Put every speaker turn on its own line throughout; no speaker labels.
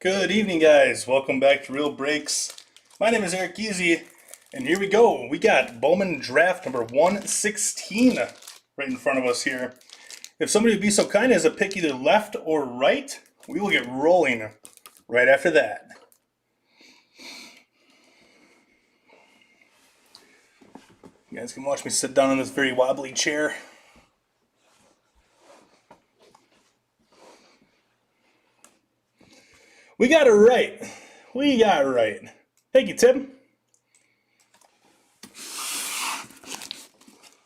Good evening, guys. Welcome back to Real Breaks. My name is Eric Easy, and here we go. We got Bowman draft number 116 right in front of us here. If somebody would be so kind as to pick either left or right, we will get rolling right after that. You guys can watch me sit down in this very wobbly chair. We got it right. We got it right. Thank you, Tim.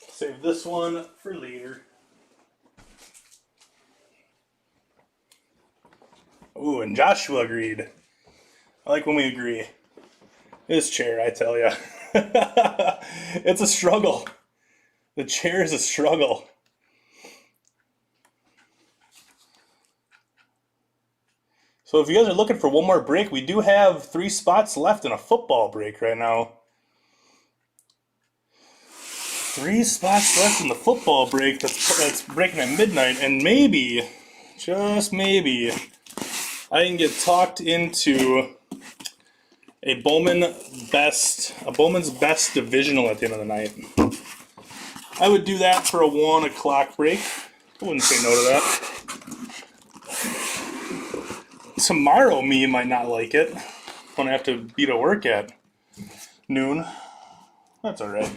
Save this one for later. Ooh, and Joshua agreed. I like when we agree. This chair, I tell ya. It's a struggle. The chair is a struggle. So if you guys are looking for one more break, we do have 3 spots left in a football break right now. 3 spots left in the football break that's breaking at midnight, and maybe, just maybe, I can get talked into a Bowman's best divisional at the end of the night. I would do that for a 1 o'clock break. I wouldn't say no to that. Tomorrow, me might not like it when I have to be to work at noon. That's all right.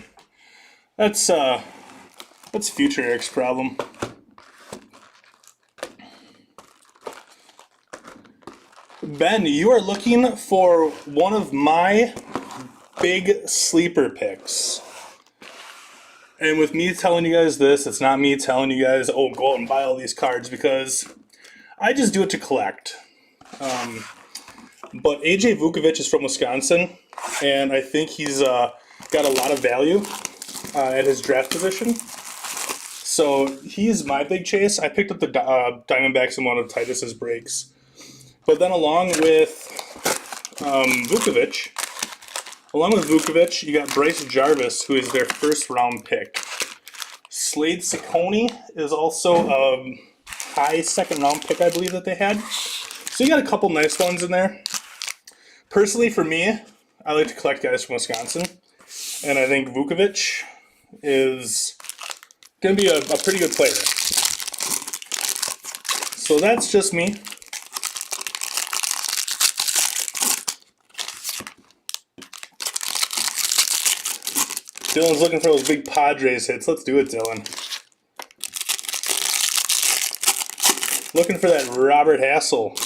That's future Eric's problem. Ben, you are looking for one of my big sleeper picks. And with me telling you guys this, it's not me telling you guys, oh, go out and buy all these cards, because I just do it to collect. But AJ Vukovic is from Wisconsin, and I think he's got a lot of value at his draft position. So he's my big chase. I picked up the Diamondbacks in one of Titus's breaks. But then along with Vukovic, you got Bryce Jarvis, who is their first round pick. Slade Ciccone is also a high second round pick, I believe, that they had. So you got a couple nice ones in there. Personally, for me, I like to collect guys from Wisconsin, and I think Vukovic is going to be a pretty good player. So that's just me. Dylan's looking for those big Padres hits. Let's do it, Dylan. Looking for that Robert Hassel.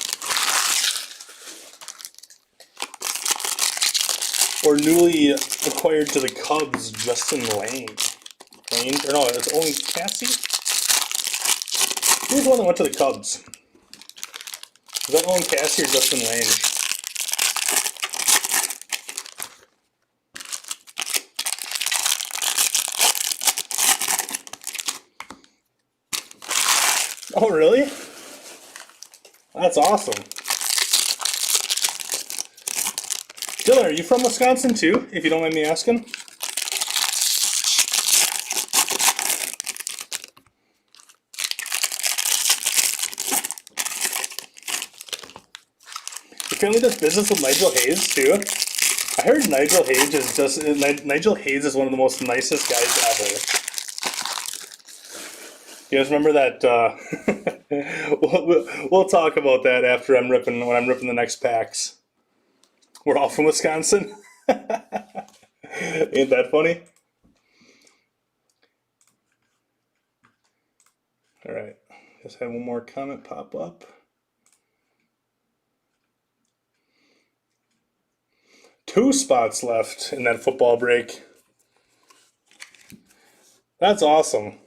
Or newly acquired to the Cubs, Justin Lange. Or no, it's Owen Cassie? Who's the one that went to the Cubs? Is that Owen Cassie or Justin Lange? Oh, really? That's awesome. Dylan, are you from Wisconsin too, if you don't mind me asking? Your family does business with Nigel Hayes too? I heard Nigel Hayes is one of the most nicest guys ever. You guys remember that? We'll talk about that after when I'm ripping the next packs. We're all from Wisconsin. Ain't that funny? All right, just have one more comment pop up. Two spots left in that football break. That's awesome.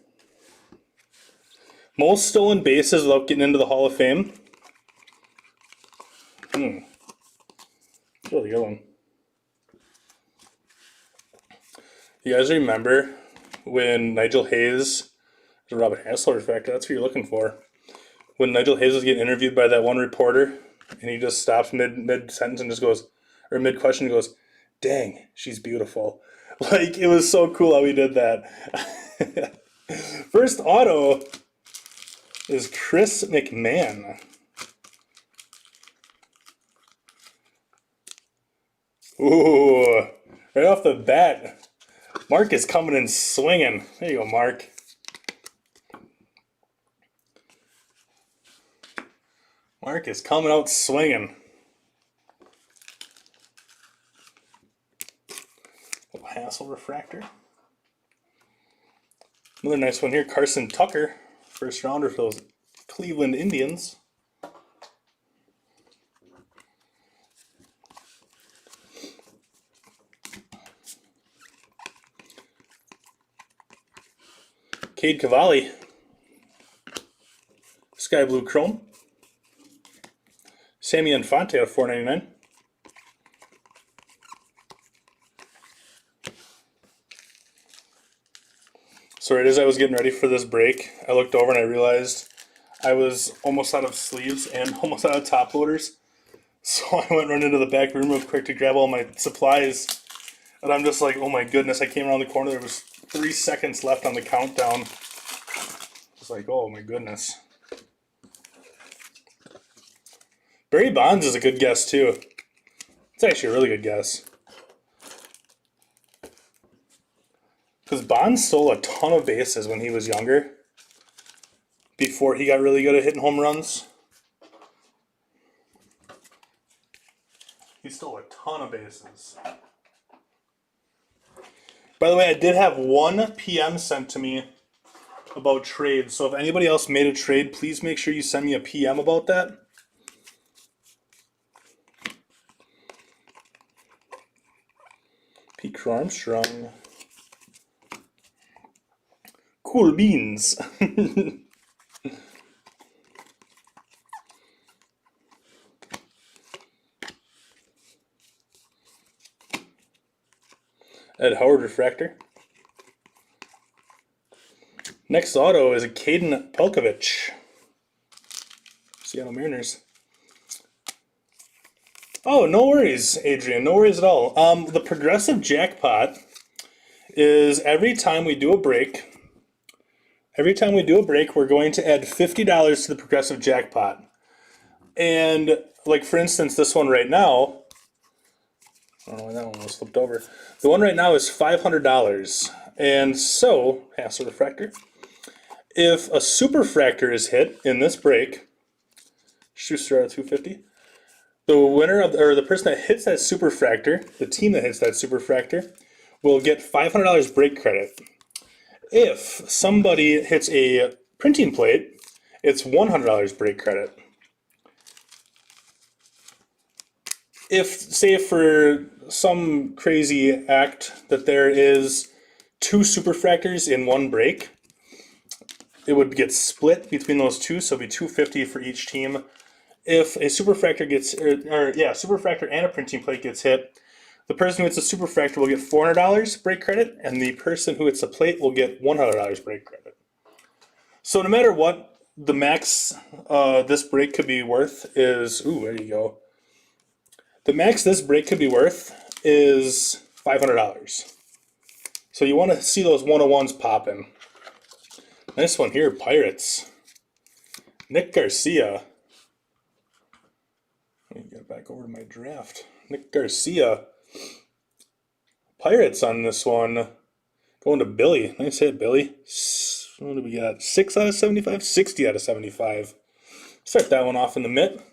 Most stolen bases without getting into the Hall of Fame. Really good one. You guys remember when Nigel Hayes, Robert Hassler factor, that's what you're looking for. When Nigel Hayes was getting interviewed by that one reporter, and he just stops mid-sentence and just goes, or mid-question and goes, dang, she's beautiful. Like, it was so cool how he did that. First auto is Chris McMahon. Ooh, right off the bat, Mark is coming in swinging. There you go, Mark. Mark is coming out swinging. Little Hassel refractor. Another nice one here, Carson Tucker, first rounder for those Cleveland Indians. Cade Cavalli, Sky Blue Chrome. Sammy Infante at $4.99. So right as I was getting ready for this break, I looked over and I realized I was almost out of sleeves and almost out of top loaders. So I went running into the back room real quick to grab all my supplies. And I'm just like, oh my goodness, I came around the corner, there was 3 seconds left on the countdown. It's like, oh my goodness. Barry Bonds is a good guess too. It's actually a really good guess. Because Bonds stole a ton of bases when he was younger. Before he got really good at hitting home runs. He stole a ton of bases. By the way, I did have one PM sent to me about trades. So if anybody else made a trade, please make sure you send me a PM about that. Pete Armstrong. Cool beans. Ed Howard refractor. Next auto is a Caden Pelkovich. Seattle Mariners. Oh, no worries, Adrian. No worries at all. The progressive jackpot is every time we do a break, we're going to add $50 to the progressive jackpot. And, like, for instance, this one right now, I don't know why that one was flipped over. The one right now is $500. And so, Hassel refractor, if a superfractor is hit in this break, Schuster out of 250, the winner of, or the person that hits that superfractor, the team that hits that superfractor, will get $500 break credit. If somebody hits a printing plate, it's $100 break credit. If, say for some crazy act that there is 2 superfractors in one break, it would get split between those two, so it'd be $250 for each team. If a superfractor gets, superfractor and a printing plate gets hit, the person who hits a superfractor will get $400 break credit, and the person who hits a plate will get $100 break credit. So no matter what, the max this break could be worth is, ooh, there you go. The max this break could be worth is $500. So you want to see those 101s popping. Nice one here, Pirates. Nick Garcia. Let me get back over to my draft. Nick Garcia. Pirates on this one. Going to Billy. Nice hit, Billy. What do we got? 6 out of 75? 60 out of 75. Start that one off in the mitt.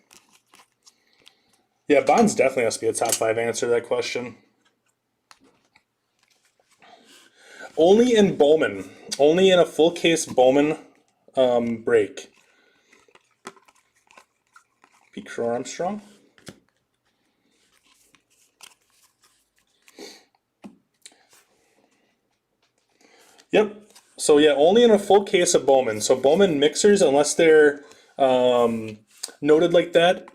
Yeah, Bonds definitely has to be a top 5 answer to that question. Only in Bowman. Only in a full case Bowman break. Pete Armstrong. Yep. So yeah, only in a full case of Bowman. So Bowman mixers, unless they're noted like that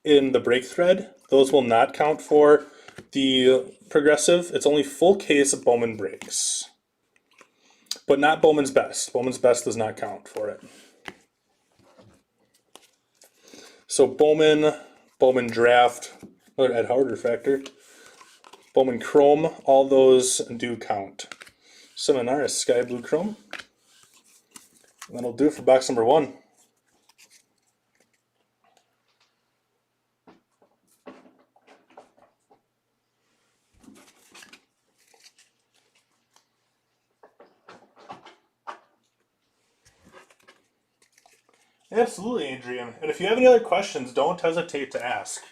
in the break thread, those will not count for the progressive. It's only full case of Bowman breaks. But not Bowman's Best. Bowman's Best does not count for it. So Bowman, Bowman Draft, another Ed Howard refractor, Bowman Chrome, all those do count. Seminaris Sky Blue Chrome. And that'll do it for box number 1. Absolutely, Adrian. And if you have any other questions, don't hesitate to ask.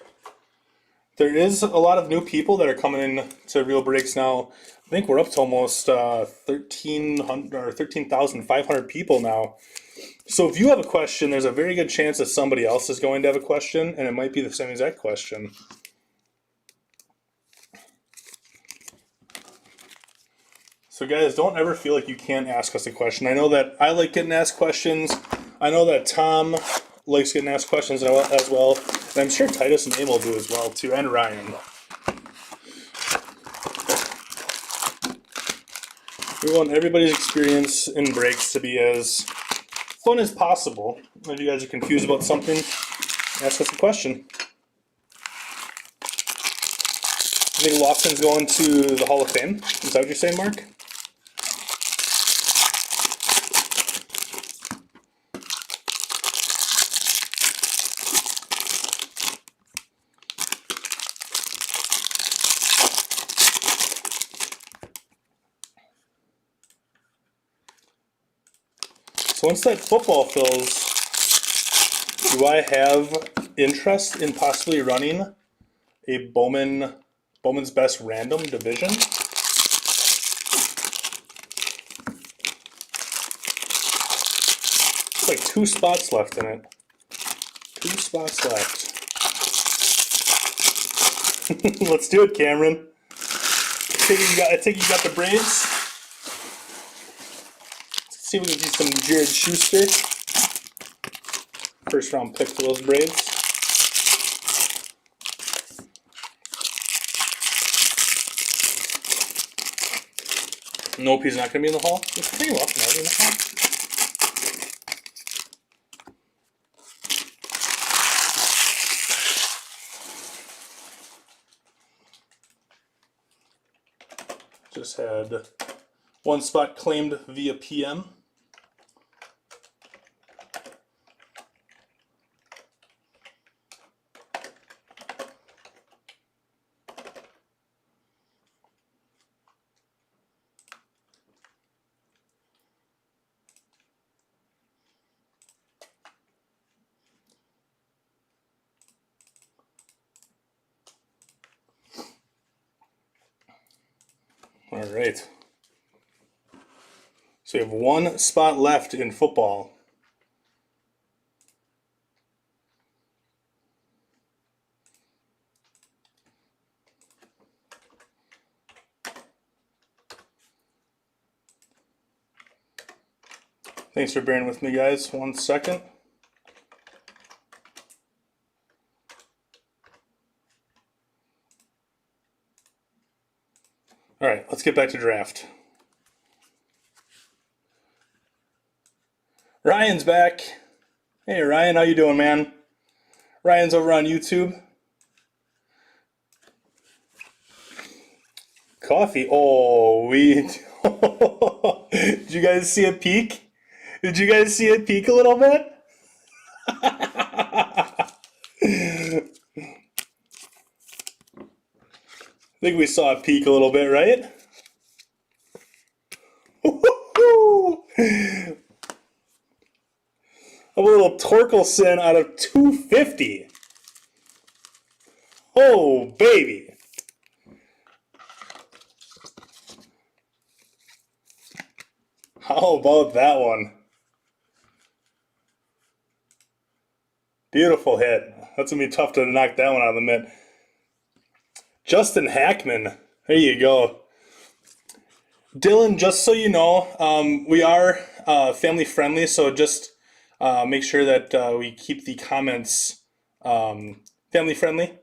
There is a lot of new people that are coming in to Real Breaks now. I think we're up to almost 1,300 or 13,500 people now. So if you have a question, there's a very good chance that somebody else is going to have a question, and it might be the same exact question. So guys, don't ever feel like you can't ask us a question. I know that I like getting asked questions. I know that Tom likes getting asked questions as well. And I'm sure Titus and Emil do as well too, and Ryan. We want everybody's experience in breaks to be as fun as possible. If you guys are confused about something, ask us a question. I think Lawson's going to the Hall of Fame. Is that what you're saying, Mark? So once that football fills, do I have interest in possibly running a Bowman's Best Random Division? It's like 2 spots left in it. 2 spots left. Let's do it, Cameron. I think you got the braids. Let's see if we can do some Jared Schuster. First round pick for those braids. Nope, he's not going to be in the hall. He's pretty well already in the hall. Just had 1 spot claimed via PM. All right. So you have 1 spot left in football. Thanks for bearing with me, guys. 1 second. All right, let's get back to draft. Ryan's back. Hey, Ryan, how you doing, man? Ryan's over on YouTube. Coffee. Oh, we. Did you guys see it peak? Did you guys see it peak a little bit? I think we saw it peak a little bit, right? A little Torkelson out of 250. Oh, baby. How about that one? Beautiful hit. That's going to be tough to knock that one out of the mitt. Justin Hackman. There you go. Dylan, just so you know, we are family friendly, so just make sure that we keep the comments family friendly.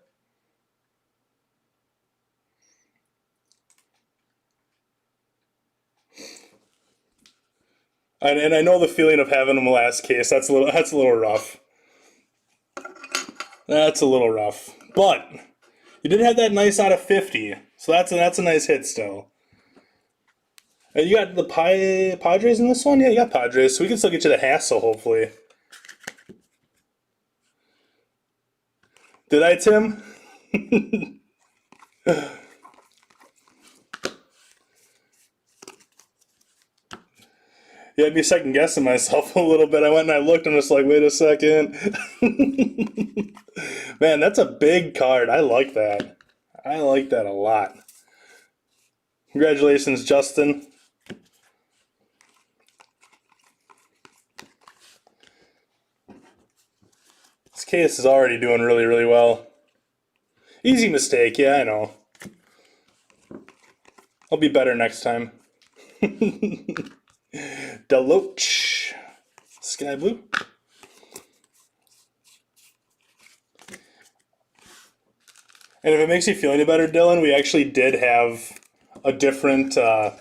And I know the feeling of having him last case. That's a little rough. That's a little rough. But you did have that nice out of 50, so that's a nice hit still. And you got the Padres in this one? Yeah, you got Padres, so we can still get you the hassle, hopefully. Did I, Tim? You had me second guessing myself a little bit. I went and I looked and was like, wait a second. Man, that's a big card. I like that. I like that a lot. Congratulations, Justin. This case is already doing really, really well. Easy mistake, yeah, I know. I'll be better next time. Deloach. Sky Blue. And if it makes you feel any better, Dylan, we actually did have a different... that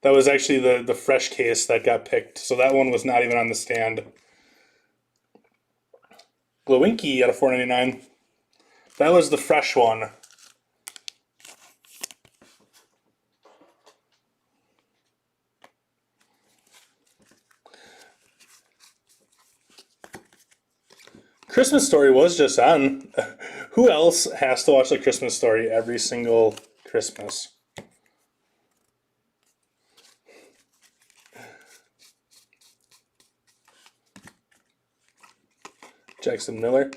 was actually the fresh case that got picked. So that one was not even on the stand. Glowinky out of $4.99. That was the fresh one. Christmas Story was just on. Who else has to watch the Christmas Story every single Christmas? Jackson Miller.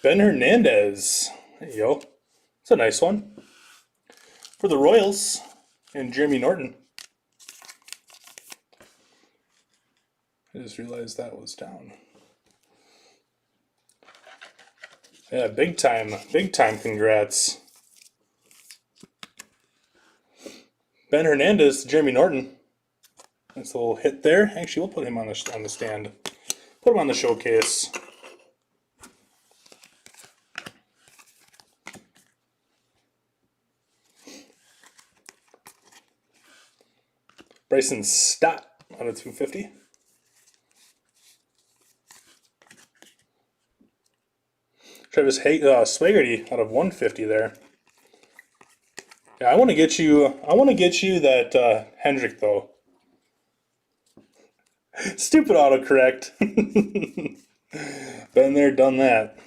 Ben Hernandez. There you go. It's a nice one. For the Royals. And Jeremy Norton. I just realized that was down. Yeah, big time congrats. Ben Hernandez, Jeremy Norton. Nice little hit there. Actually, we'll put him on the stand. Put him on the showcase. Bryson Stott out of 250. Travis Swaggerty out of 150 there. Yeah, I want to get you that Hendrick though. Stupid autocorrect. Been there, done that.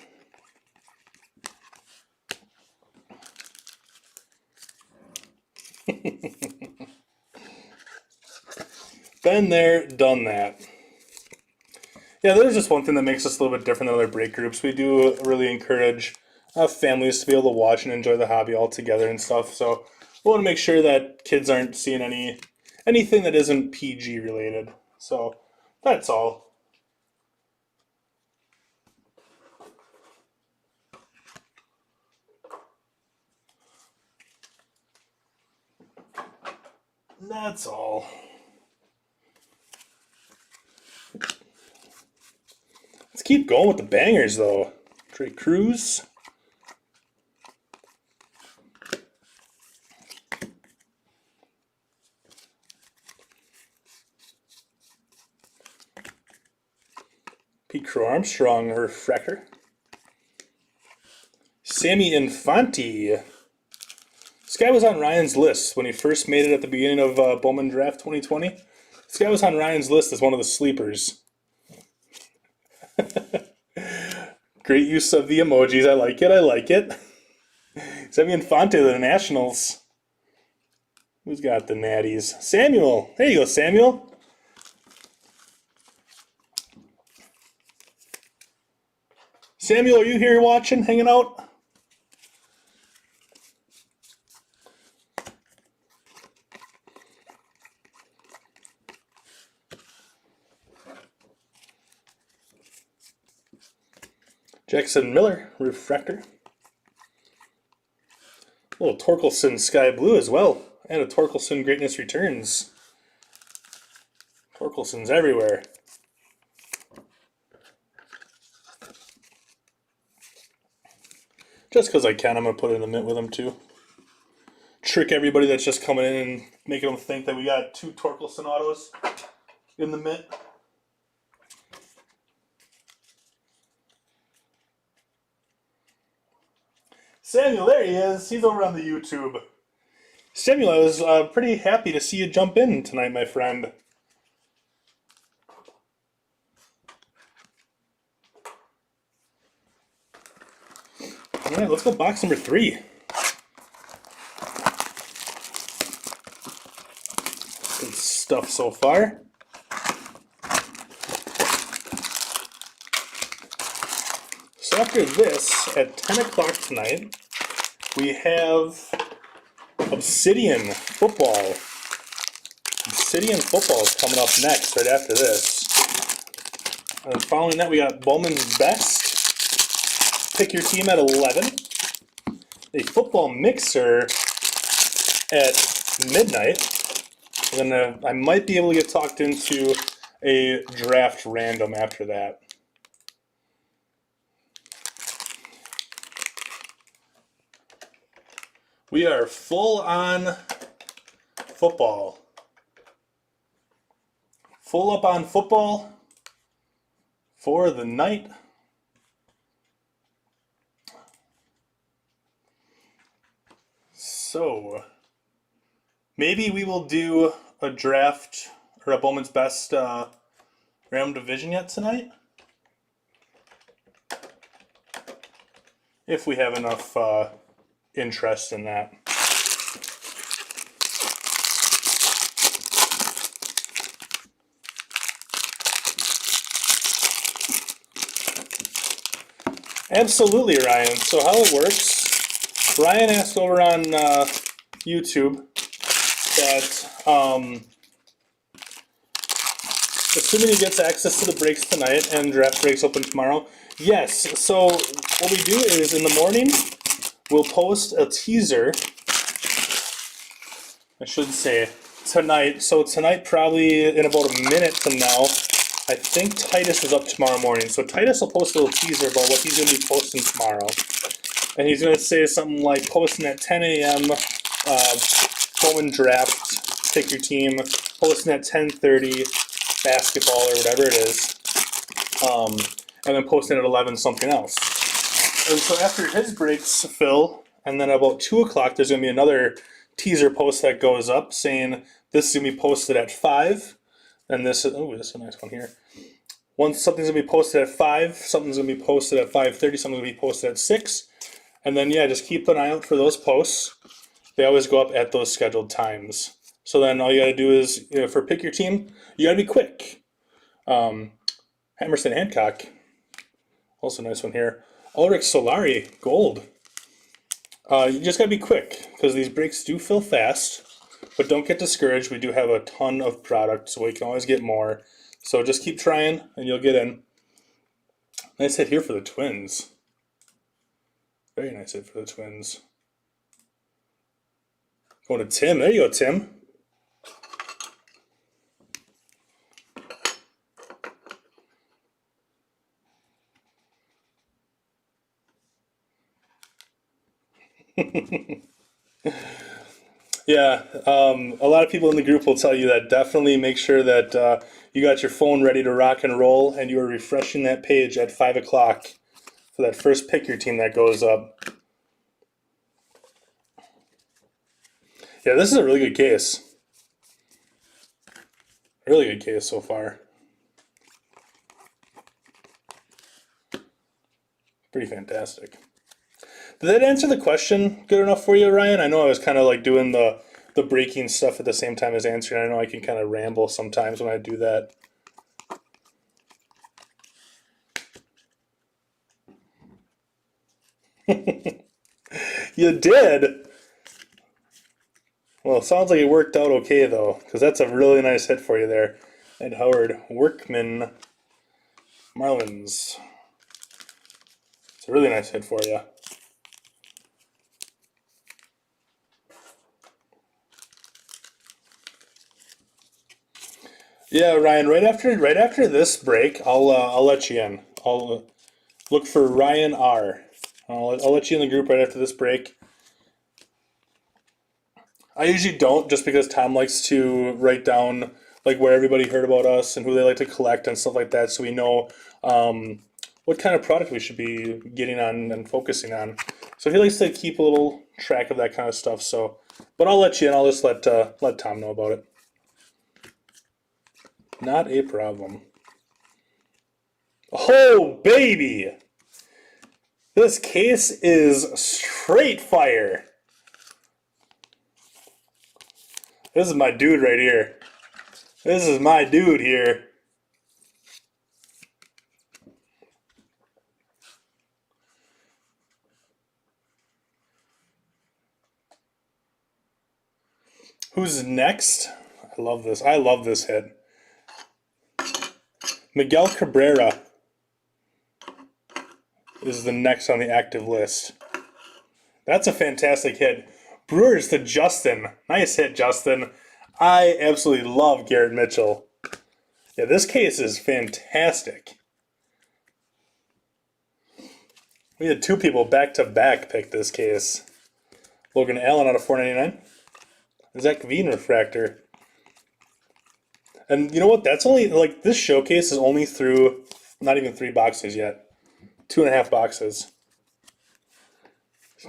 Been there, done that. Yeah, there's just one thing that makes us a little bit different than other break groups. We do really encourage families to be able to watch and enjoy the hobby all together and stuff. So we want to make sure that kids aren't seeing anything that isn't PG related. So that's all. That's all. Let's keep going with the bangers, though. Trey Cruz. Pete Crow Armstrong, refractor. Sammy Infante. This guy was on Ryan's list when he first made it at the beginning of Bowman Draft 2020. This guy was on Ryan's list as one of the sleepers. Great use of the emojis. I like it. I like it. Sammy Infante of the Nationals. Who's got the natties? Samuel. There you go, Samuel. Samuel, are you here watching, hanging out? Jackson Miller, refractor. A little Torkelson Sky Blue as well. And a Torkelson Greatness Returns. Torkelson's everywhere. Just because I can, I'm going to put it in the mint with them too. Trick everybody that's just coming in and making them think that we got 2 Torkelson autos in the mint. Samuel, there he is. He's over on the YouTube. Samuel, I was pretty happy to see you jump in tonight, my friend. All right, let's go box number 3. stuff so far. So after this, at 10 o'clock tonight, we have Obsidian Football. Obsidian Football is coming up next, right after this. And following that, we got Bowman's Best. Pick your team at 11. A football mixer at midnight. And then I might be able to get talked into a draft random after that. We are full on football. Full up on football for the night. So, maybe we will do a draft or a Bowman's Best random division yet tonight. If we have enough interest in that. Absolutely, Ryan. So how it works, Ryan asked over on YouTube that assuming he gets access to the breaks tonight and draft breaks open tomorrow, yes. So what we do is in the morning, we'll post a teaser, I should say, tonight. So tonight, probably in about a minute from now, I think Titus is up tomorrow morning. So Titus will post a little teaser about what he's going to be posting tomorrow. And he's going to say something like posting at 10 a.m., Bowman draft, pick your team, posting at 10:30, basketball or whatever it is, and then posting at 11 something else. And so after his breaks, Phil, and then about 2 o'clock, there's going to be another teaser post that goes up saying this is going to be posted at 5. And this is, oh, this is a nice one here. Once something's going to be posted at 5, something's going to be posted at 5:30, something's going to be posted at 6. And then, yeah, just keep an eye out for those posts. They always go up at those scheduled times. So then all you got to do is, for pick your team, you got to be quick. Hammerson Hancock, also a nice one here. Ulrich Solari, gold. You just got to be quick because these breaks do fill fast. But don't get discouraged. We do have a ton of product, so we can always get more. So just keep trying, and you'll get in. Nice hit here for the Twins. Very nice hit for the Twins. Going to Tim. There you go, Tim. Yeah, a lot of people in the group will tell you that definitely make sure that you got your phone ready to rock and roll and you are refreshing that page at 5 o'clock for that first pick your team that goes up. Yeah, this is a really good case. Really good case so far. Pretty fantastic. Did that answer the question good enough for you, Ryan? I know I was kind of like doing the breaking stuff at the same time as answering. I know I can kind of ramble sometimes when I do that. You did? Well, it sounds like it worked out okay, though, because that's a really nice hit for you there. Ed Howard, Workman, Marlins. It's a really nice hit for you. Yeah, Ryan. Right after this break, I'll let you in. I'll look for Ryan R. I'll let you in the group right after this break. I usually don't, just because Tom likes to write down like where everybody heard about us and who they like to collect and stuff like that, so we know what kind of product we should be getting on and focusing on. So he likes to keep a little track of that kind of stuff. So, but I'll let you in. I'll just let Tom know about it. Not a problem. Oh, baby! This case is straight fire. This is my dude right here. This is my dude here. Who's next? I love this. I love this hit. Miguel Cabrera is the next on the active list. That's a fantastic hit. Brewers to Justin. Nice hit, Justin. I absolutely love Garrett Mitchell. Yeah, this case is fantastic. We had two people back-to-back pick this case. Logan Allen out of 499. Zach Veen refractor. And you know what? That's only, like, this showcase is only through not even 3 boxes yet. 2.5 boxes.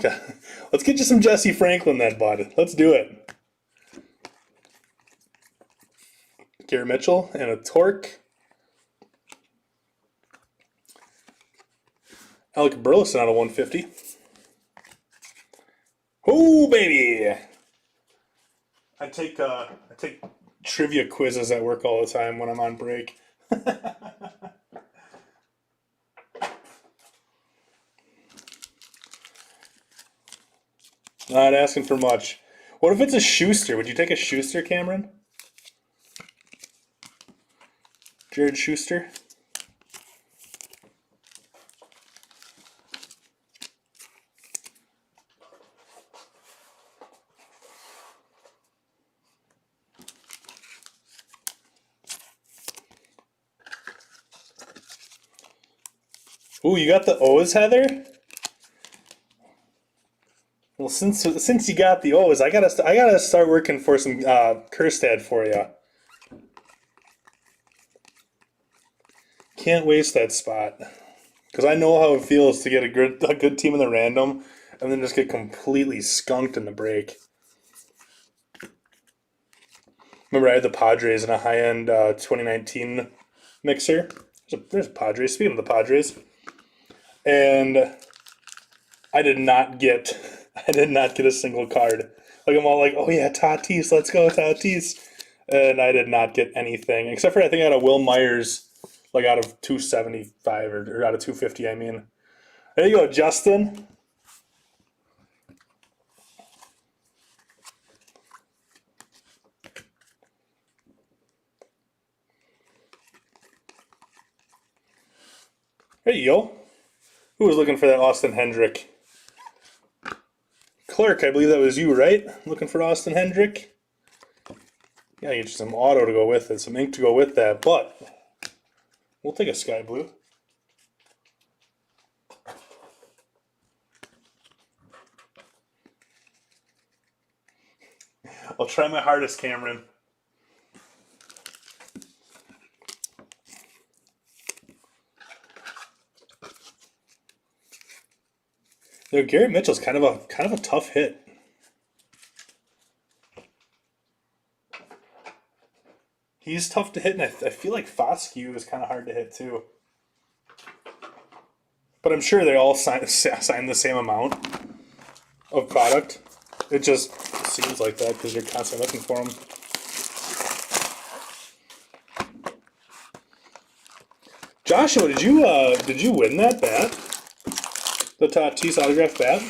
Let's get you some Jesse Franklin then, bud. Let's do it. Garrett Mitchell and a Torque. Alec Burleson out of 150. Oh, baby! I take trivia quizzes at work all the time when I'm on break. Not asking for much. What if it's a Schuster? Would you take a Schuster, Cameron? Jared Schuster? Ooh, you got the O's, Heather? Well, since you got the O's, I gotta start working for some Kerstad for you. Can't waste that spot, because I know how it feels to get a good team in the random and then just get completely skunked in the break. Remember, I had the Padres in a high-end 2019 mixer. There's Padres. Speaking of the Padres, and I did not get a single card. Like, I'm all like, oh yeah, Tatis, let's go Tatis, and I did not get anything except for, I think I got a Will Myers, like, out of 275 or out of 250. I mean, there you go, Justin. There you go. Who was looking for that Austin Hendrick? Clark, I believe that was you, right? Looking for Austin Hendrick? Yeah, get you some auto to go with it, some ink to go with that, but we'll take a sky blue. I'll try my hardest, Cameron. You know, Garrett Mitchell's kind of a tough hit. He's tough to hit, and I feel like Foscue is kind of hard to hit too. But I'm sure they all sign the same amount of product. It just seems like that because you're constantly looking for them. Joshua, did you win that bat? The Tatis autograph bat?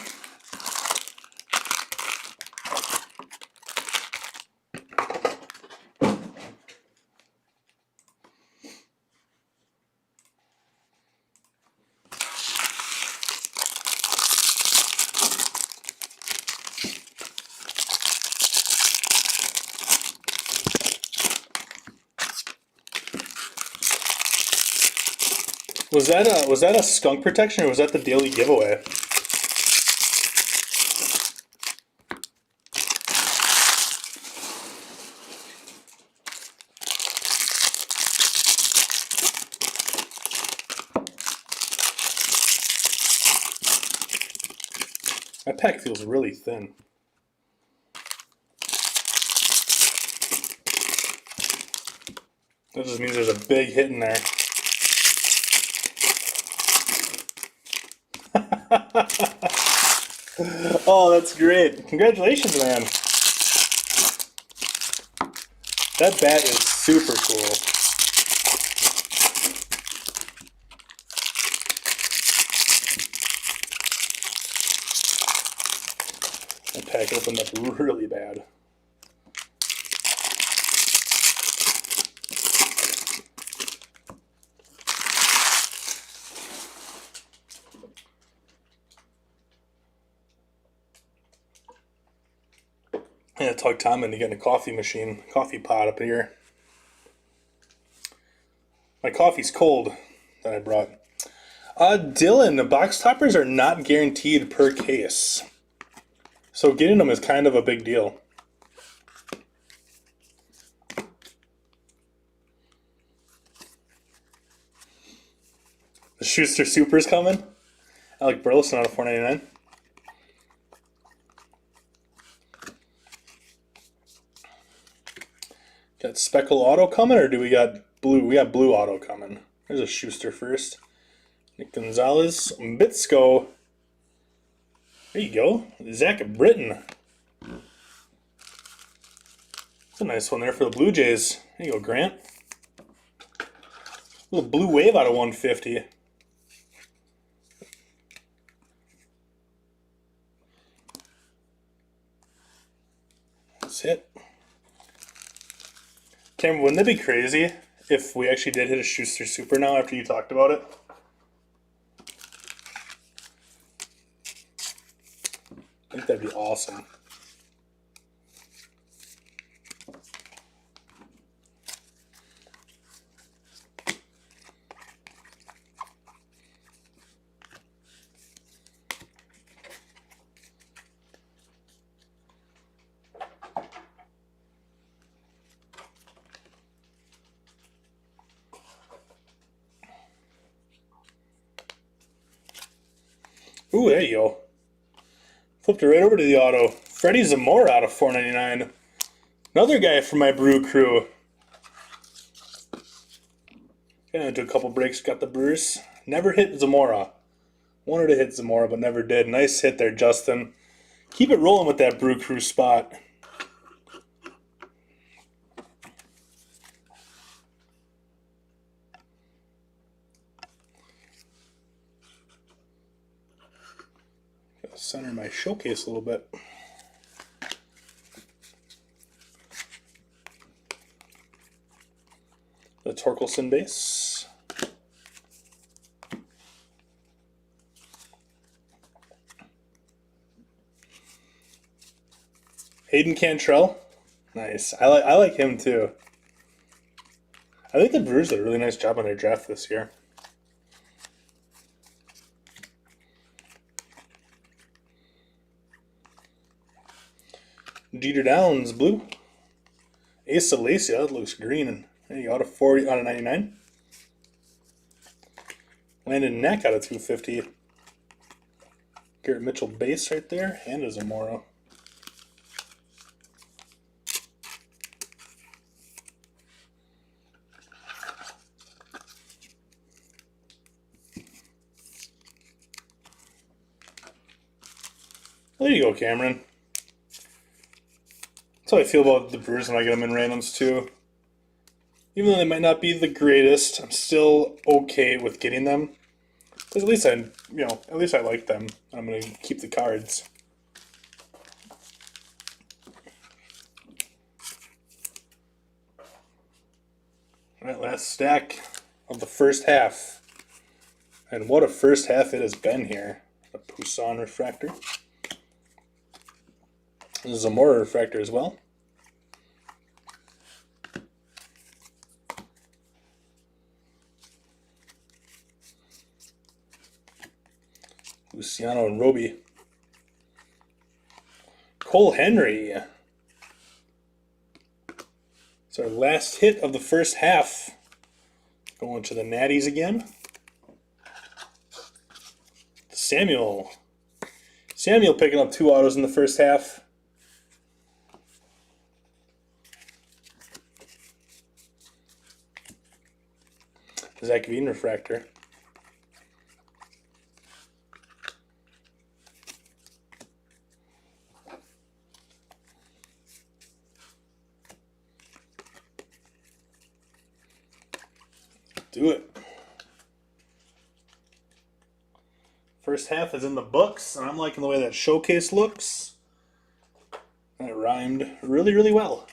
Was that a skunk protection, or was that the daily giveaway? That pack feels really thin. That just means there's a big hit in there. Oh, that's great. Congratulations, man. That bat is Super cool. That pack opened up really bad. I had to talk Tom into getting a coffee pot up here. My coffee's cold that I brought. Dylan, the box toppers are not guaranteed per case. So getting them is kind of a big deal. The Schuster Super's coming. Alec Burleson out of $4.99. Got Speckle Auto coming, or do we got blue? We got blue auto coming. There's a Schuster first. Nick Gonzalez, Bitsko. There you go. Zach Britton. That's a nice one there for the Blue Jays. There you go, Grant. A little blue wave out of 150. Let's hit. Cameron, wouldn't it be crazy if we actually did hit a Schuster Super now after you talked about it? I think that'd be awesome. Ooh, there you go. Flipped it right over to the auto. Freddie Zamora out of $4.99. Another guy from my brew crew. Got into a couple breaks, got the Brewers. Never hit Zamora. Wanted to hit Zamora, but never did. Nice hit there, Justin. Keep it rolling with that brew crew spot. Gotta center my showcase a little bit. The Torkelson base. Hayden Cantrell. Nice. I like him too. I think the Brewers did a really nice job on their draft this year. Jeter Downs, blue. Asa Lacy, that looks green. There you go, out of 40, out of 99. Landon Neck out of 250. Garrett Mitchell base right there, and a Zamora. There you go, Cameron. That's how I feel about the Brewers when I get them in randoms too. Even though they might not be the greatest, I'm still okay with getting them. Because at least I like them. I'm gonna keep the cards. Alright, last stack of the first half. And what a first half it has been here. A Poussin refractor. This is a Zamora refractor as well. Luciano and Roby. Cole Henry. It's our last hit of the first half. Going to the Natties again. Samuel. Samuel picking up 2 autos in the first half. Zach Veen refractor. do it. First half is in the books, and I'm liking the way that showcase looks. That rhymed really, really well.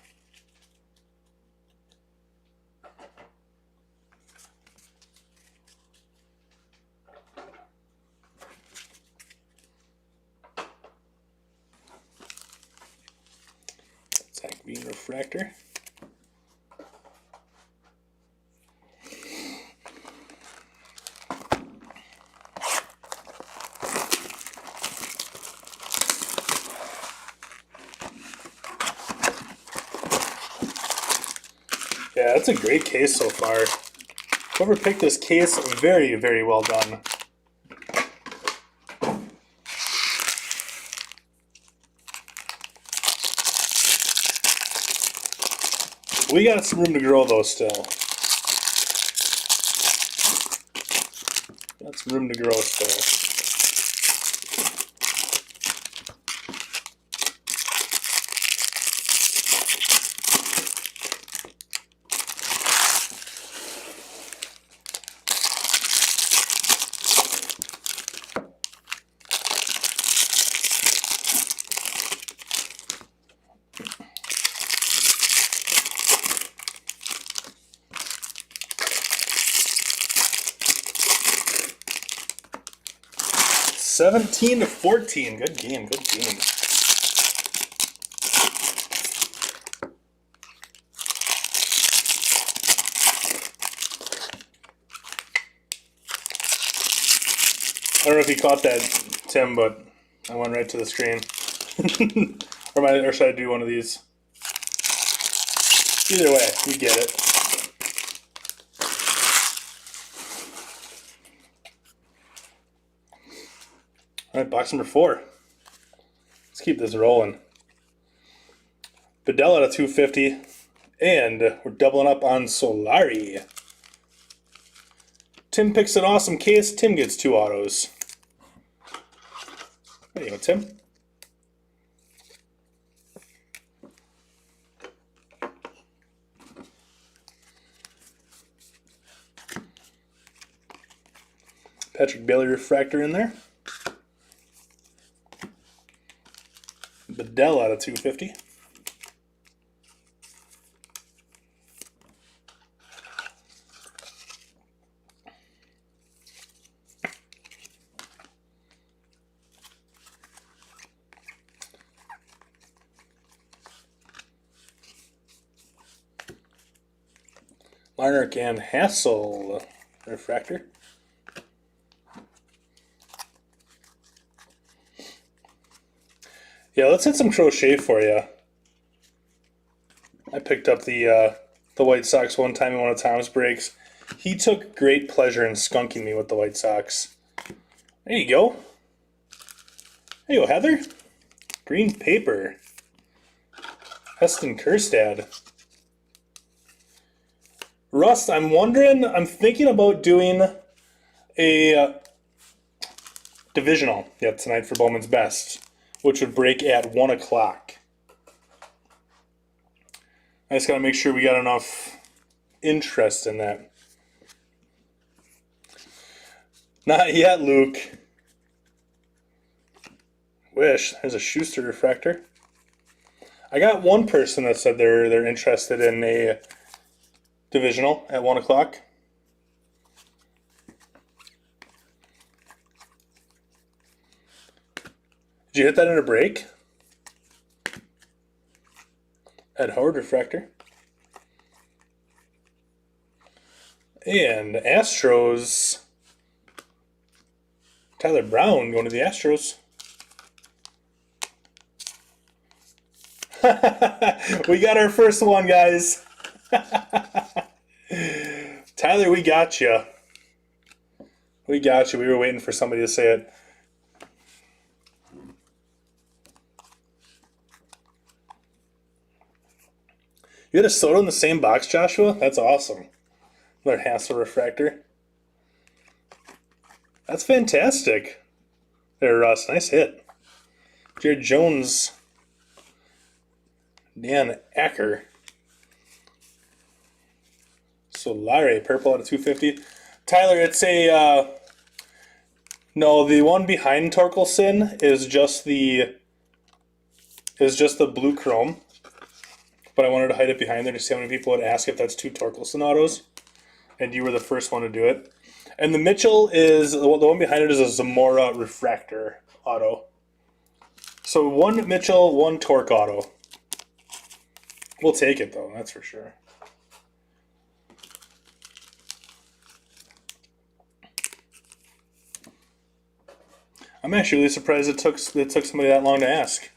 Zach Bean refractor. Yeah, that's a great case so far. Whoever picked this case, very, very well done. We got some room to grow though still. Got some room to grow still. $17 to $14. Good game, good game. I don't know if you caught that, Tim, but I went right to the screen. or should I do one of these? Either way, you get it. All right, box number 4. Let's keep this rolling. Bedell out of 250, and we're doubling up on Solari. Tim picks an awesome case. Tim gets 2 autos. There you go, Tim. Patrick Bailey refractor in there. Bedell out of 250. Larnach and Hassel refractor. Yeah, let's hit some crochet for you. I picked up the White Sox one time in one of Tom's breaks. He took great pleasure in skunking me with the White Sox. There you go. There you go, Heather. Green paper. Heston Kjerstad. Rust, I'm thinking about doing a divisional tonight for Bowman's Best, which would break at 1 o'clock. I just got to make sure we got enough interest in that. Not yet, Luke. Wish. There's a Schuster refractor. I got one person that said they're interested in a divisional at 1 o'clock. Did you hit that in a break? Ed Howard refractor. And Astros. Tyler Brown going to the Astros. We got our first one, guys. Tyler, we got you. We got you. We were waiting for somebody to say it. You had a Soto in the same box, Joshua? That's awesome. Another Hassel refractor. That's fantastic. There, Russ. Nice hit. Jared Jones. Dan Acker. Solare, purple out of 250. Tyler, it's a no. The one behind Torkelson is just the blue chrome. But I wanted to hide it behind there to see how many people would ask if that's 2 Torkelson autos, and you were the first one to do it. And the Mitchell is the one behind it is a Zamora refractor auto. So 1 Mitchell, 1 Torque auto. We'll take it though, that's for sure. I'm actually really surprised it took somebody that long to ask.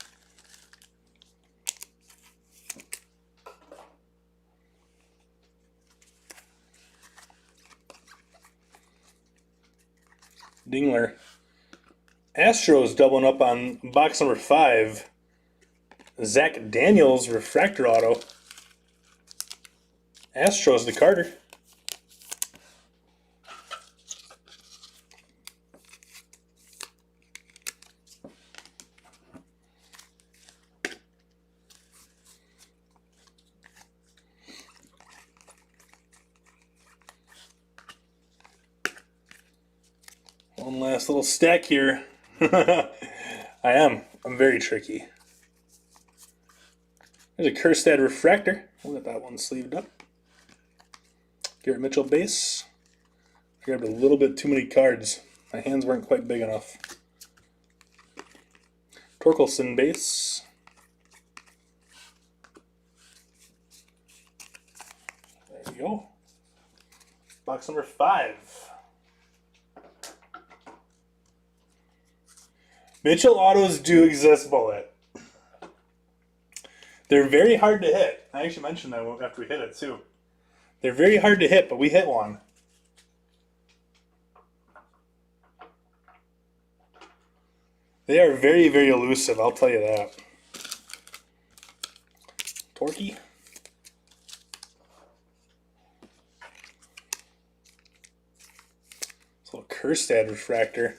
Dingler. Astros doubling up on box number 5. Zach Daniels refractor auto. Astros, the Carter. One last little stack here. I'm very tricky. There's a Kjerstad refractor. We'll get that one sleeved up. Garrett Mitchell base. I grabbed a little bit too many cards. My hands weren't quite big enough. Torkelson base. There we go. Box number 5. Mitchell autos do exist, Bullet. They're very hard to hit. I actually mentioned that after we hit it, too. They're very hard to hit, but we hit one. They are very, very elusive, I'll tell you that. Torquey. It's a little Kjerstad refractor.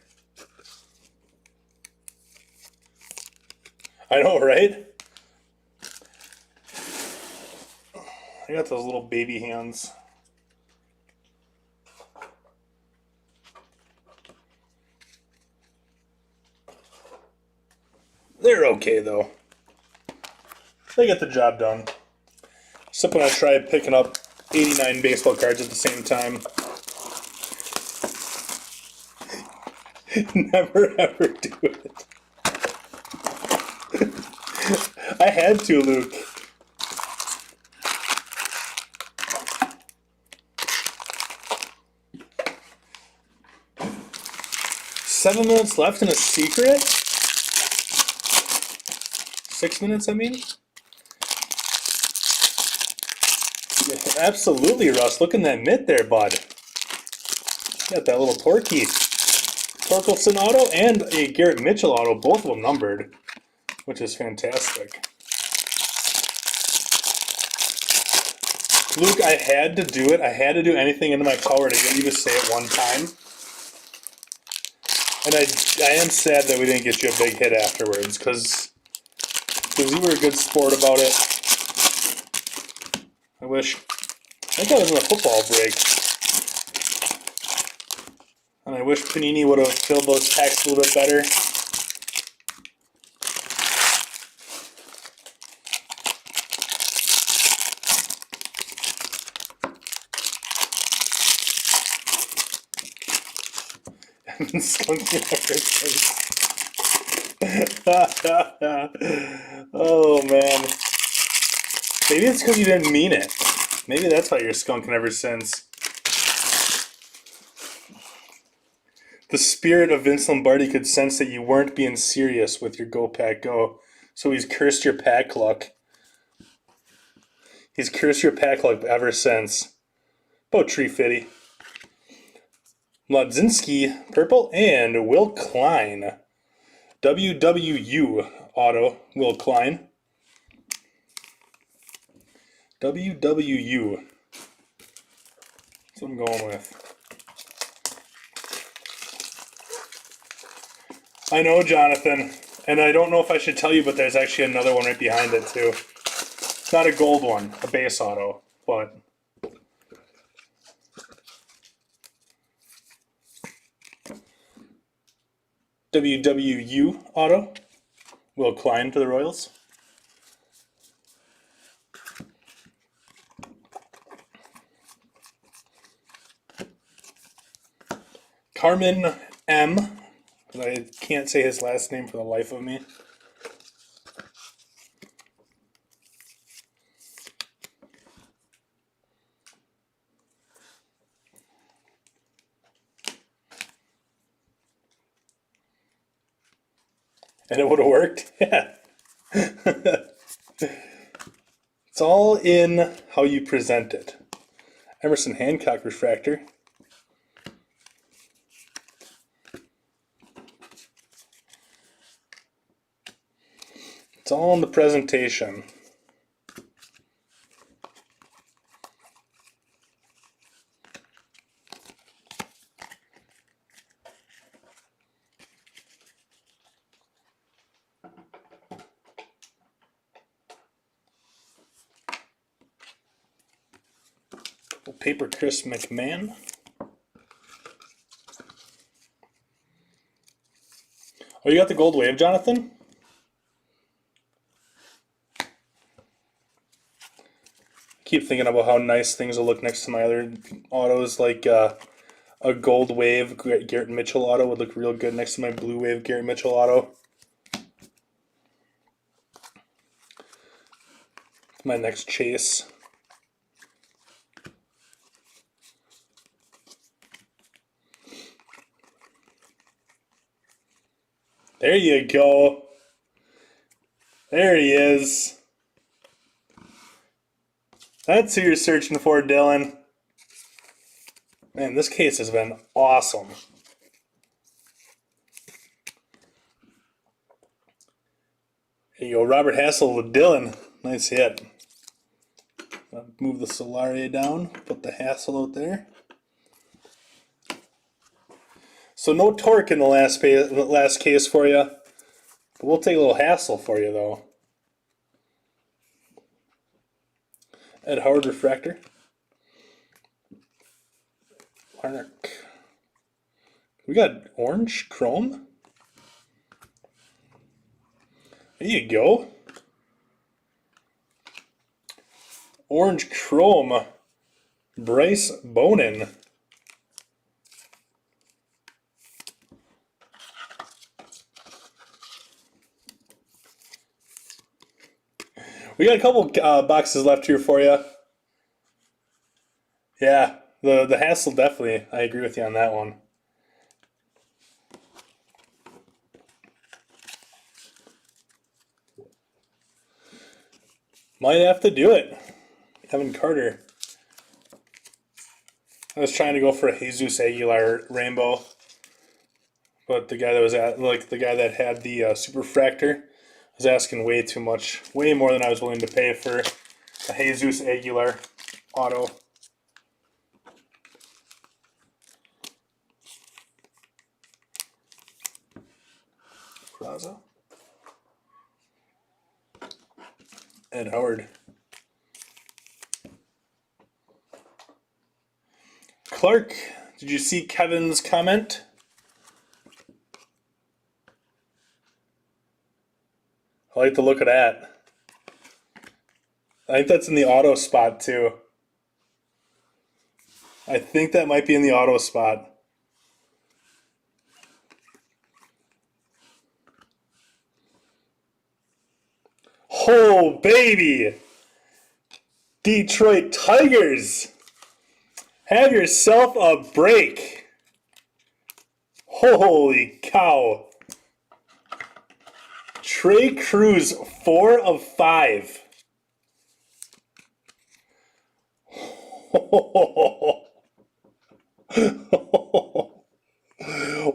I know, right? I got those little baby hands. They're okay, though. They get the job done. Except when I tried picking up 89 baseball cards at the same time. Never, ever do it. I had to, Luke. Seven minutes left in a secret? 6 minutes, I mean? Yeah, absolutely, Russ. Look in that mitt there, bud. Got that little Torquey. Torkelson auto and a Garrett Mitchell auto, both of them numbered, which is fantastic. Luke, I had to do it. I had to do anything into my power to get you to say it one time. And I am sad that we didn't get you a big hit afterwards, because you were a good sport about it. I think I was in a football break. And I wish Panini would have filled those packs a little bit better. I've been skunking ever since. Oh man. Maybe it's because you didn't mean it. Maybe that's why you're skunking ever since. The spirit of Vince Lombardi could sense that you weren't being serious with your Go Pack Go, so he's cursed your pack luck. He's cursed your pack luck ever since. About Tree Fitty. Mladzinski, purple, and Will Klein. WWU auto, Will Klein. WWU. That's what I'm going with. I know, Jonathan, and I don't know if I should tell you, but there's actually another one right behind it, too. It's not a gold one, a base auto, but WWU auto. Will Klein to the Royals. Carmen M. I can't say his last name for the life of me. And it would have worked? Yeah. It's all in how you present it. Emerson Hancock refractor. It's all in the presentation. Paper Chris McMahon. Oh, you got the gold wave, Jonathan? Keep thinking about how nice things will look next to my other autos, like a gold wave Garrett Mitchell auto would look real good next to my blue wave Garrett Mitchell auto. My next chase. There you go. There he is. That's who you're searching for, Dylan. Man, this case has been awesome. There you go, Robert Hassel with Dylan. Nice hit. Move the Solari down, put the Hassel out there. So no torque in the last case for you. But we'll take a little Hassel for you, though. Ed Howard refractor. Lark. We got orange chrome. There you go. Orange chrome. Bryce Bowman. We got a couple boxes left here for you. Yeah, the Hassel definitely. I agree with you on that one. Might have to do it. Evan Carter. I was trying to go for a Jesus Aguilar rainbow, but the guy that was the guy that had the super fractor was asking way too much, way more than I was willing to pay for a Jesus Aguilar auto. Raza. Ed Howard. Clark, did you see Kevin's comment? I like the look of that. I think that's in the auto spot too. I think that might be in the auto spot. Oh, baby! Detroit Tigers! Have yourself a break! Holy cow! Trey Cruz, 4 of 5.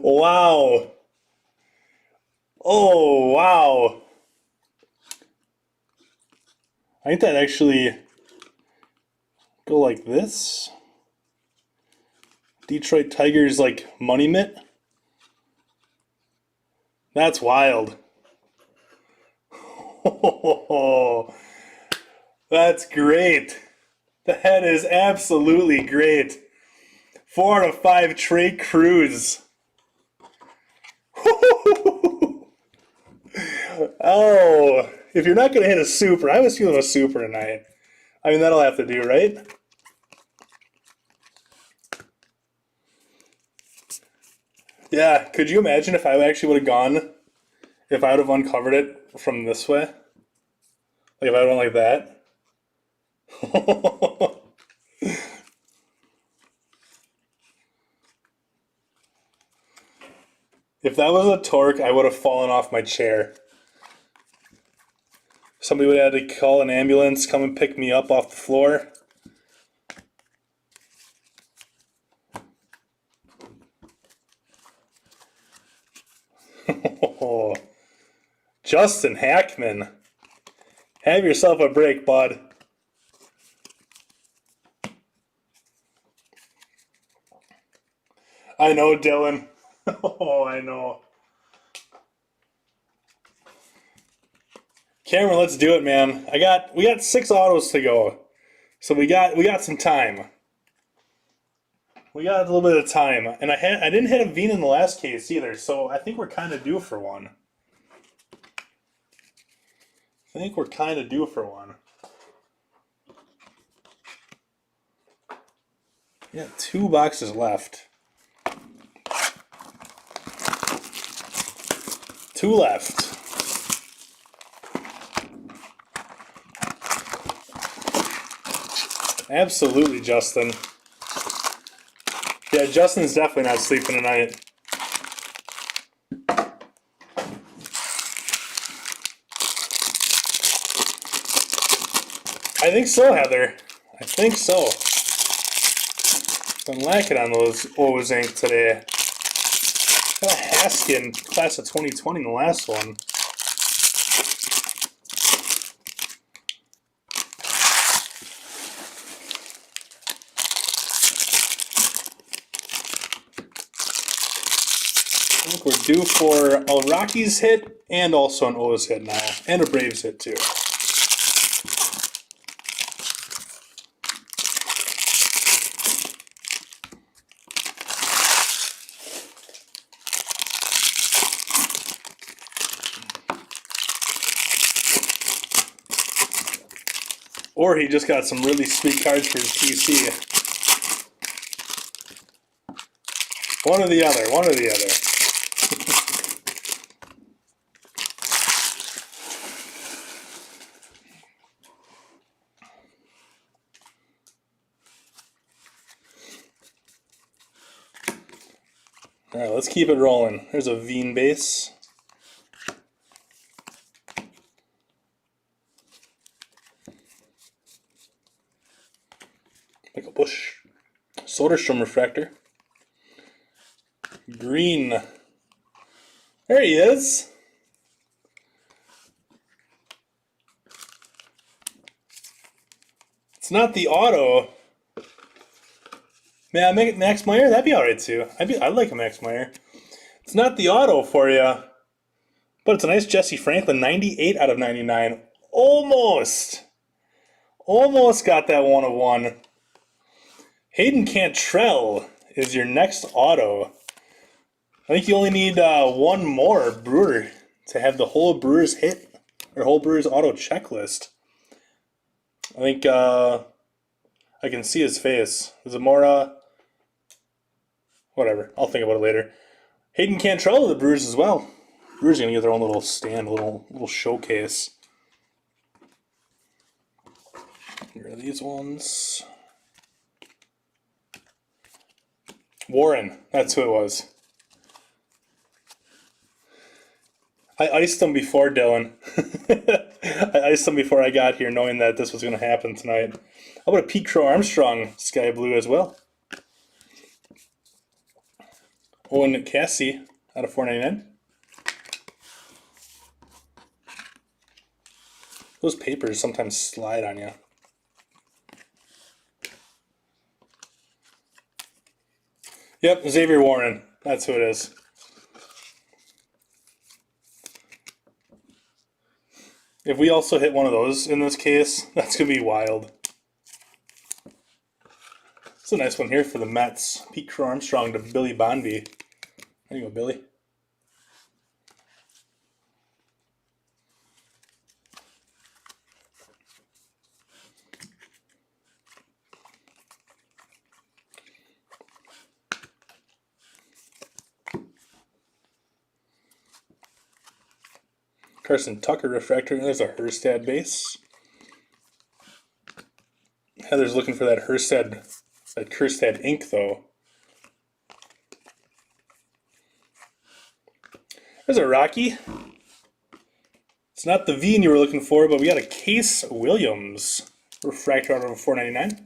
Wow. Oh, wow. I think that actually go like this. Detroit Tigers like money mitt. That's wild. That's great. That is absolutely great. 4 out of 5 Trey Cruz. Oh, if you're not going to hit a super, I was feeling a super tonight. I mean, that'll have to do, right? Yeah, could you imagine if I actually would have gone, if I would have uncovered it from this way? Like if I went like that? If that was a torque, I would have fallen off my chair. Somebody would have had to call an ambulance, come and pick me up off the floor. Justin Hackman. Have yourself a break, bud. I know, Dylan. Oh, I know. Cameron, let's do it, man. We got 6 autos to go. So we got some time. We got a little bit of time. And I didn't hit a Veen in the last case either, so I think we're kinda due for one. Yeah, 2 boxes left. 2 left. Absolutely, Justin. Yeah, Justin's definitely not sleeping tonight. I think so, Heather. I think so. Been lacking on those O's ink today. Got a Haskin class of 2020 in the last one. I think we're due for a Rockies hit and also an O's hit now. And a Braves hit too. Or he just got some really sweet cards for his PC. One or the other, one or the other. Alright, let's keep it rolling. There's a Veen base. Like a Bush. Soderstrom refractor. Green. There he is. It's not the auto. Man, I make it Max Meyer? That'd be alright too. I'd like a Max Meyer. It's not the auto for you, but it's a nice Jesse Franklin, 98 out of 99. Almost. Almost got that 1 of 1. Hayden Cantrell is your next auto. I think you only need one more Brewer to have the whole Brewers hit, or whole Brewers auto checklist. I think I can see his face. Is it more, whatever, I'll think about it later. Hayden Cantrell of the Brewers as well. Brewers are going to get their own little stand, little showcase. Here are these ones. Warren, that's who it was. I iced them before, Dylan. I iced them before I got here, knowing that this was going to happen tonight. How about a Pete Crow Armstrong Sky Blue as well? Owen Cassie out of 499. Those papers sometimes slide on you. Yep, Xavier Warren. That's who it is. If we also hit one of those in this case, that's going to be wild. It's a nice one here for the Mets. Pete Crow Armstrong to Billy Bonby. There you go, Billy. Carson Tucker refractor. There's a Herstad base. Heather's looking for that Herstad ink though. There's a Rocky. It's not the V you were looking for, but we got a Case Williams refractor out of $4.99.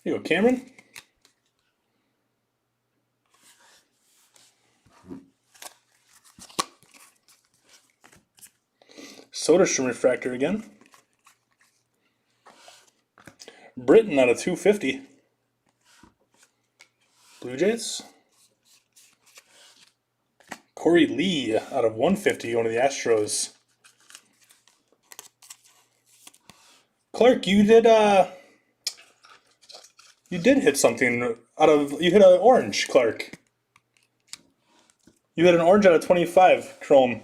There you go, Cameron. Soderstrom refractor again. Britton out of 250. Blue Jays. Corey Lee out of 150 going to the Astros. Clark, you did hit something you hit an orange, Clark. You hit an orange out of 25, Chrome.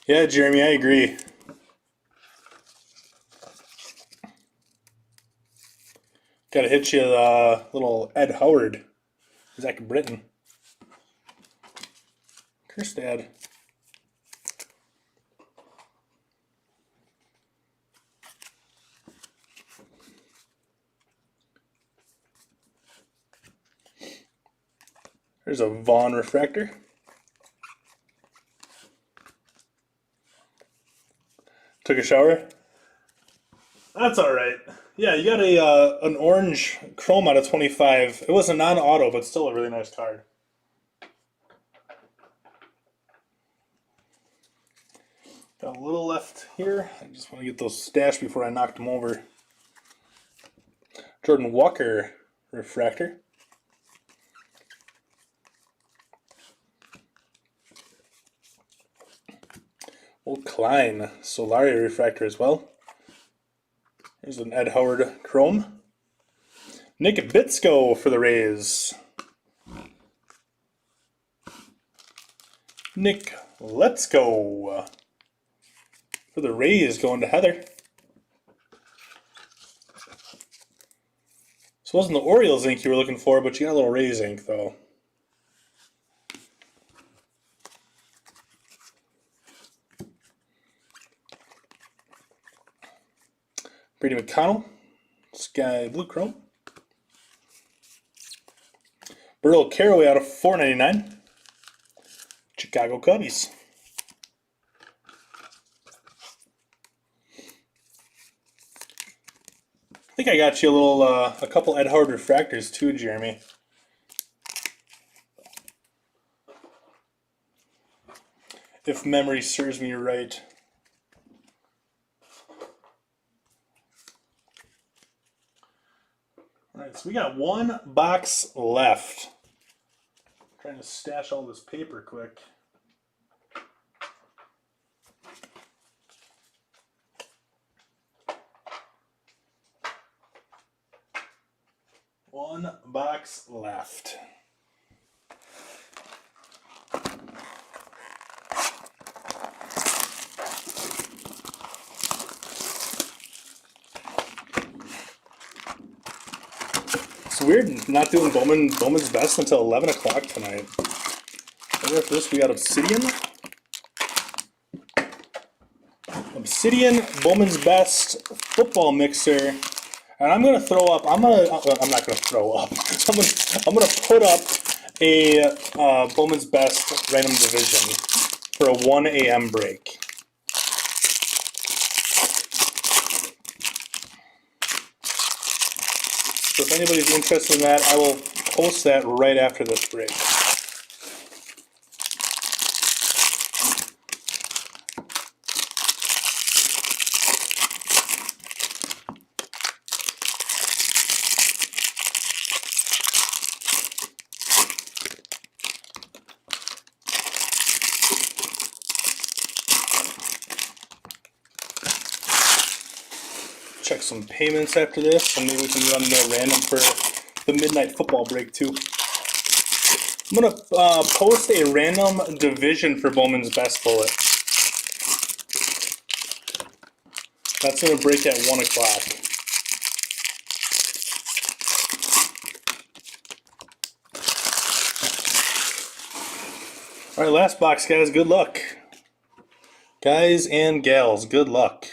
Yeah, Jeremy, I agree. Gotta hit you a little Ed Howard. Zach Britton. Kerstad. There's a Vaughn refractor. Took a shower? That's all right. Yeah, you got an orange chrome out of 25. It was a non-auto, but still a really nice card. Got a little left here. I just want to get those stashed before I knocked them over. Jordan Walker refractor. Old Klein Solari refractor as well. There's an Ed Howard chrome. Nick Bitsko for the Rays. Nick Let's Go for the Rays going to Heather. This wasn't the Orioles ink you were looking for, but you got a little Rays ink though. Brady McConnell, Sky Blue Chrome. Burl Caraway out of $4.99. Chicago Cubbies. I think I got you a couple Ed Howard refractors too, Jeremy. If memory serves me right. Alright, so we got one box left. Trying to stash all this paper quick. One box left. It's weird not doing Bowman's Best until 11 o'clock tonight. Right after this, we got Obsidian. Obsidian, Bowman's Best, Football Mixer. And I'm gonna throw up. I'm not gonna throw up. I'm gonna put up a Bowman's Best random division for a 1 a.m. break. So if anybody's interested in that, I will post that right after this break. Check some payments after this, and maybe we can run more random for the midnight football break too. I'm going to post a random division for Bowman's Best Bullet. That's going to break at 1 o'clock. All right, last box, guys. Good luck. Guys and gals, good luck.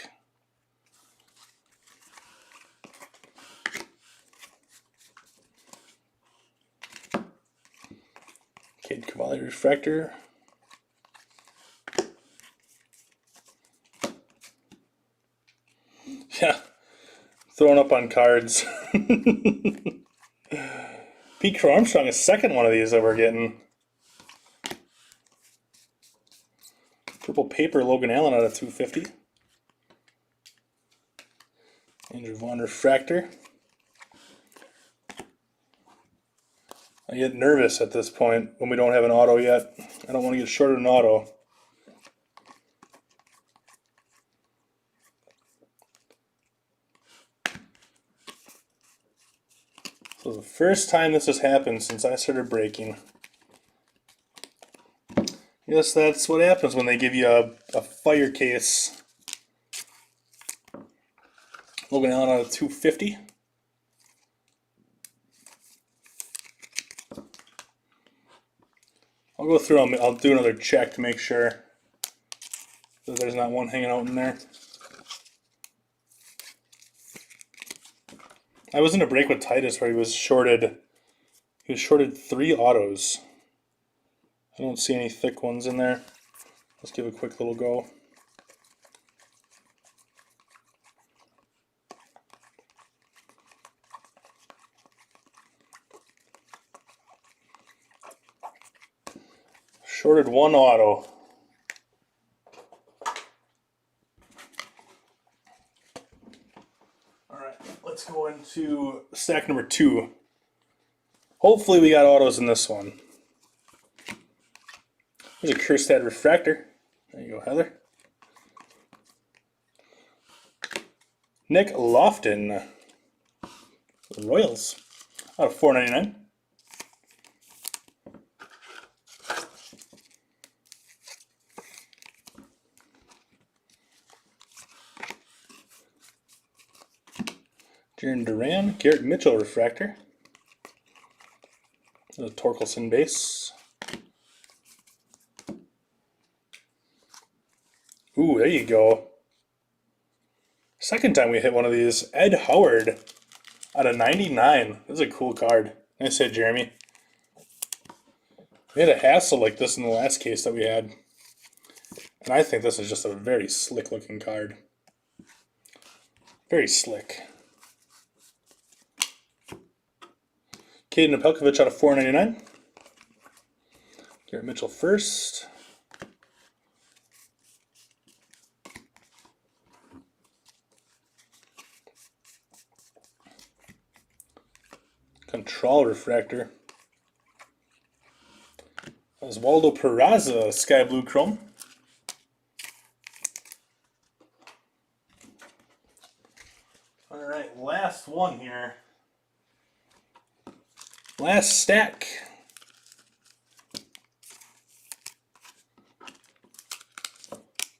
Cade Cavalli refractor. Yeah, throwing up on cards. Pete Crow Armstrong, a second one of these that we're getting. Purple paper, Logan Allen out of 250. Andrew Vaughn refractor. I get nervous at this point when we don't have an auto yet. I don't want to get shorted an auto. So the first time this has happened since I started breaking. Yes, that's what happens when they give you a fire case. Logan Allen out of 250. I'll go through them. I'll do another check to make sure that there's not one hanging out in there. I was in a break with Titus where he was shorted 3 autos. I don't see any thick ones in there. Let's give a quick little go. Shorted 1 auto. Alright, let's go into stack number 2. Hopefully we got autos in this one. There's a Kjerstad refractor. There you go, Heather. Nick Lofton. Royals. Out of 499. Jaron Duran, Garrett Mitchell refractor. The Torkelson base. Ooh, there you go. Second time we hit one of these. Ed Howard out of 99. This is a cool card. Nice hit, Jeremy. We had a hassle like this in the last case that we had. And I think this is just a very slick looking card. Very slick. Caden Apelkovich out of 499. Garrett Mitchell first. Control refractor. Oswaldo Peraza, sky blue chrome. All right, last one here. Last stack.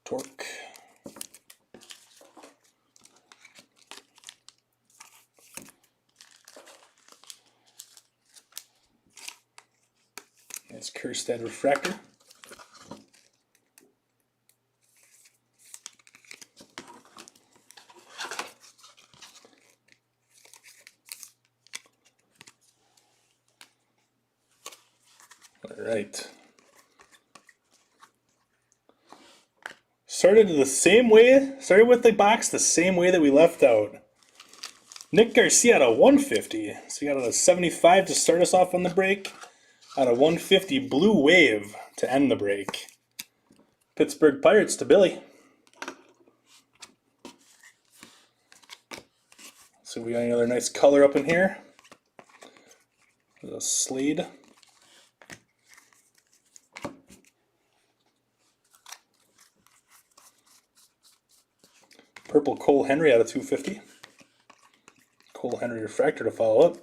Torque. That's Kjerstad refractor. All right. Started with the box the same way that we left out. Nick Garcia out of 150. So we got out of 75 to start us off on the break. Out of 150, Blue Wave to end the break. Pittsburgh Pirates to Billy. So we got another nice color up in here. There's a Slade. Purple Cole Henry out of 250. Cole Henry refractor to follow up.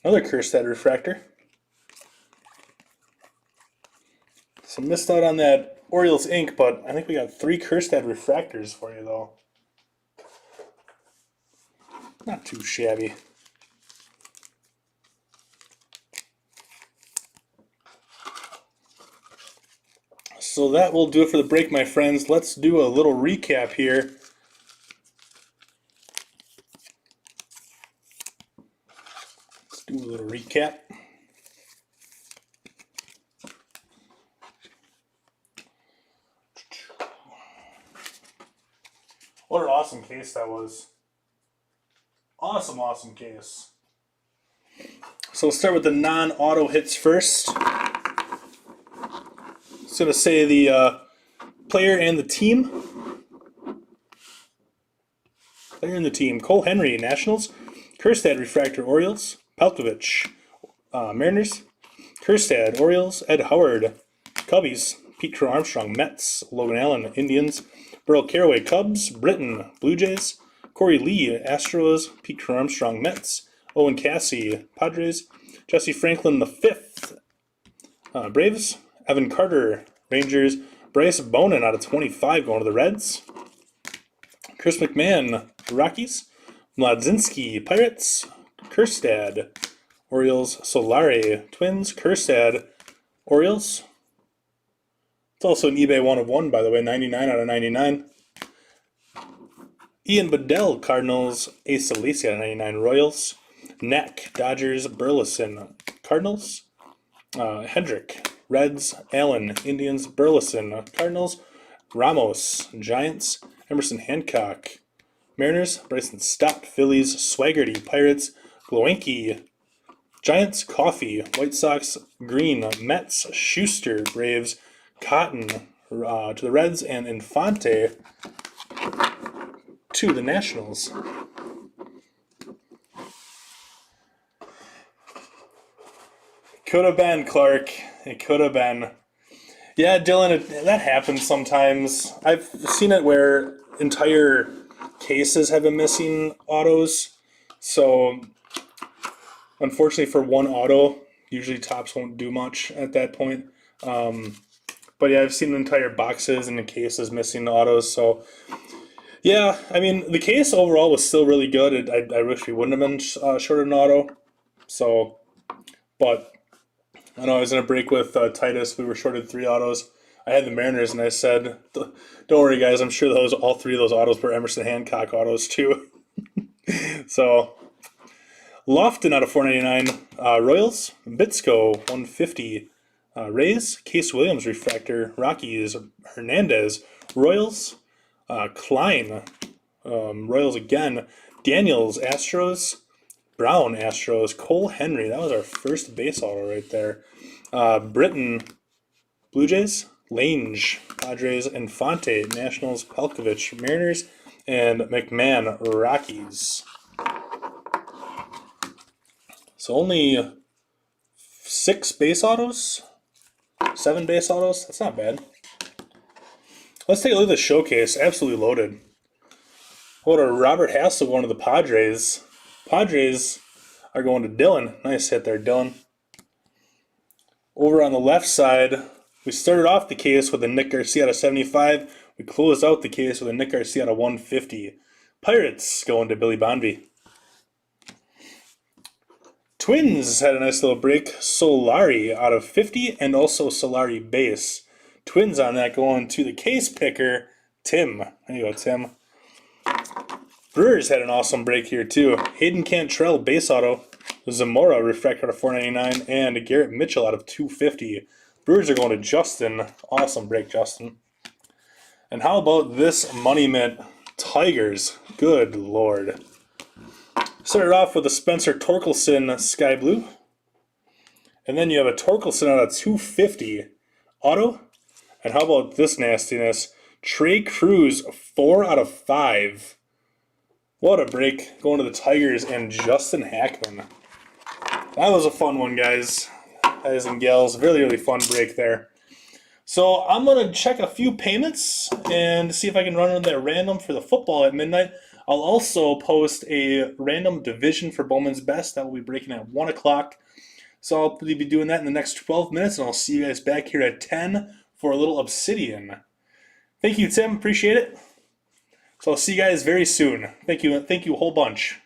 Another Kjerstad refractor. So missed out on that Orioles ink, but I think we got 3 Kjerstad refractors for you though. Not too shabby. So that will do it for the break, my friends. Let's do a little recap here. Let's do a little recap. What an awesome case that was. Awesome, awesome case. So we'll start with the non-auto hits first. It's going to say the player and the team. Player and the team. Cole Henry, Nationals. Kerstad, Refractor, Orioles. Palkovich, Mariners. Kerstad, Orioles. Ed Howard, Cubbies. Pete Crow Armstrong, Mets. Logan Allen, Indians. Burl Carraway, Cubs. Britton, Blue Jays. Corey Lee, Astros. Pete Crow Armstrong, Mets. Owen Cassie, Padres. Jesse Franklin the fifth, Braves. Evan Carter, Rangers. Bryce Bowman out of 25 going to the Reds. Chris McMahon, Rockies. Mladzinski, Pirates. Kerstad, Orioles. Solari, Twins. Kerstad, Orioles. It's also an eBay 1 of 1, by the way, 99 out of 99. Ian Bedell, Cardinals. Asa Lacy out of 99, Royals. Neck, Dodgers. Burleson, Cardinals. Hendrick, Reds. Allen, Indians. Burleson, Cardinals. Ramos, Giants. Emerson Hancock, Mariners. Bryson Stott, Phillies. Swaggerty, Pirates. Glowenke, Giants. Coffee, White Sox. Green, Mets. Schuster, Braves. Cotton to the Reds. And Infante to the Nationals. Could have been, Clark. It could have been. Yeah, Dylan, that happens sometimes. I've seen it where entire cases have been missing autos. So, unfortunately for one auto, usually tops won't do much at that point. But yeah, I've seen entire boxes and the cases missing autos. So, yeah, I mean, the case overall was still really good. I wish we wouldn't have been short an auto. So, but I know I was in a break with Titus. We were shorted 3 autos. I had the Mariners, and I said, "Don't worry, guys. I'm sure all 3 of those autos were Emerson Hancock autos too." So, Lofton out of 499, Royals. Bitsko 150, Rays. Case Williams refractor, Rockies. Hernandez, Royals. Klein, Royals again. Daniels, Astros. Brown, Astros. Cole Henry, that was our first base auto right there. Britton, Blue Jays. Lange, Padres. Infante, Nationals. Palkovich, Mariners. And McMahon, Rockies. So only 6 base autos? 7 base autos? That's not bad. Let's take a look at the showcase. Absolutely loaded. What a Robert Hassel going to the Padres. Padres are going to Dylan. Nice hit there, Dylan. Over on the left side, we started off the case with a Nick Garcia out of 75. We closed out the case with a Nick Garcia out of 150. Pirates going to Billy Bonvie. Twins had a nice little break. Solari out of 50 and also Solari base. Twins on that going to the case picker, Tim. There you go, Tim. Brewers had an awesome break here too. Hayden Cantrell base auto. Zamora refractor out of 499 and Garrett Mitchell out of 250. Brewers are going to Justin. Awesome break, Justin. And how about this Money Mint Tigers? Good Lord. Started off with a Spencer Torkelson Sky Blue. And then you have a Torkelson out of 250 auto. And how about this nastiness? Trey Cruz 4 out of 5. What a break going to the Tigers and Justin Hackman. That was a fun one, guys. Guys and gals. Really, really fun break there. So I'm going to check a few payments and see if I can run into that random for the football at midnight. I'll also post a random division for Bowman's Best. That will be breaking at 1 o'clock. So I'll be doing that in the next 12 minutes, and I'll see you guys back here at 10 for a little Obsidian. Thank you, Tim. Appreciate it. So I'll see you guys very soon. Thank you a whole bunch.